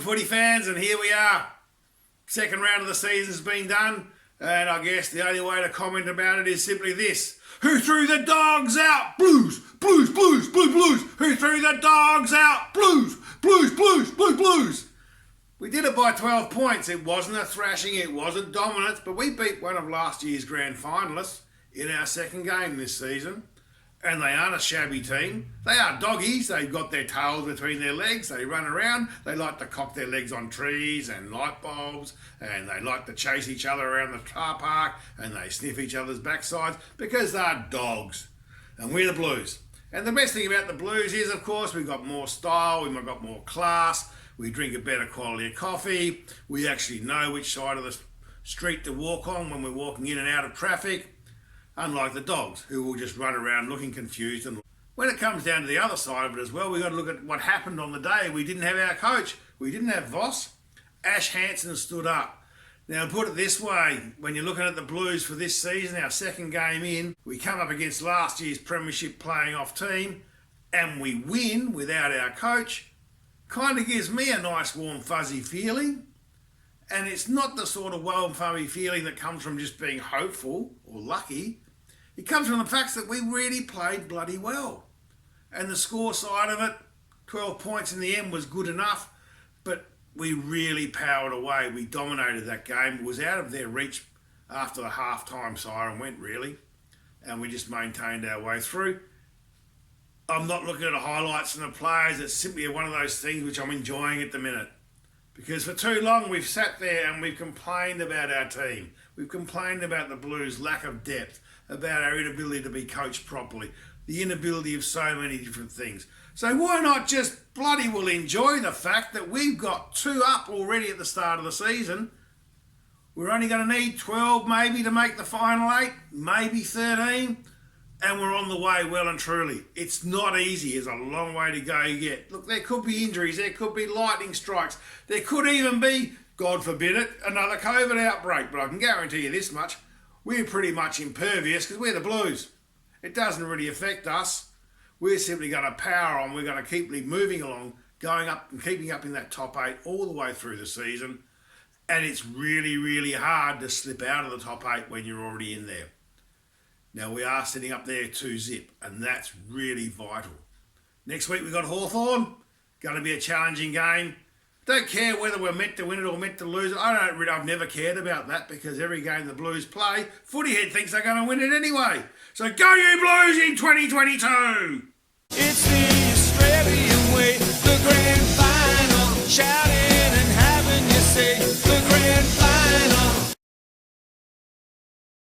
footy fans, and here we are. Second round of the season's been done, and I guess the only way to comment about it is simply this. Who threw the dogs out? Blues, blues, blues, blues, blues. Who threw the dogs out? Blues, blues, blues, blues, blues. We did it by 12 points. It wasn't a thrashing, it wasn't dominance, but we beat one of last year's Grand Finalists in our second game this season. And they aren't a shabby team. They are doggies. They've got their tails between their legs. They run around. They like to cock their legs on trees and light bulbs. And they like to chase each other around the car park. And they sniff each other's backsides because they're dogs. And we're the Blues. And the best thing about the Blues is, of course, we've got more style. We've got more class. We drink a better quality of coffee. We actually know which side of the street to walk on when we're walking in and out of traffic. Unlike the dogs, who will just run around looking confused. And when it comes down to the other side of it as well, we've got to look at what happened on the day. We didn't have our coach. We didn't have Voss. Ash Hansen stood up. Now, put it this way, when you're looking at the Blues for this season, our second game in, we come up against last year's premiership playing off team, and we win without our coach. Kind of gives me a nice warm fuzzy feeling. And it's not the sort of warm fuzzy feeling that comes from just being hopeful or lucky. It comes from the fact that we really played bloody well. And the score side of it, 12 points in the end was good enough, but we really powered away. We dominated that game. It was out of their reach after the half-time siren went, really. And we just maintained our way through. I'm not looking at the highlights and the players. It's simply one of those things which I'm enjoying at the minute. Because for too long we've sat there and we've complained about our team. We've complained about the Blues' lack of depth, about our inability to be coached properly, the inability of so many different things. So why not just bloody well enjoy the fact that we've got 2 up already at the start of the season. We're only going to need 12 maybe to make the final 8, maybe 13, and we're on the way well and truly. It's not easy. There's a long way to go yet. Look, there could be injuries. There could be lightning strikes. There could even be, God forbid it, another COVID outbreak. But I can guarantee you this much. We're pretty much impervious because we're the Blues. It doesn't really affect us. We're simply going to power on. We're going to keep moving along, going up and keeping up in that top 8 all the way through the season. And it's really, really hard to slip out of the top 8 when you're already in there. Now, we are sitting up there 2-zip, and that's really vital. Next week, we've got Hawthorn. Going to be a challenging game. Don't care whether we're meant to win it or meant to lose it. I've never cared about that because every game the Blues play, Footyhead thinks they're going to win it anyway. So go you Blues in 2022! It's the Australian way, the grand final, shouting and having your say, the grand final.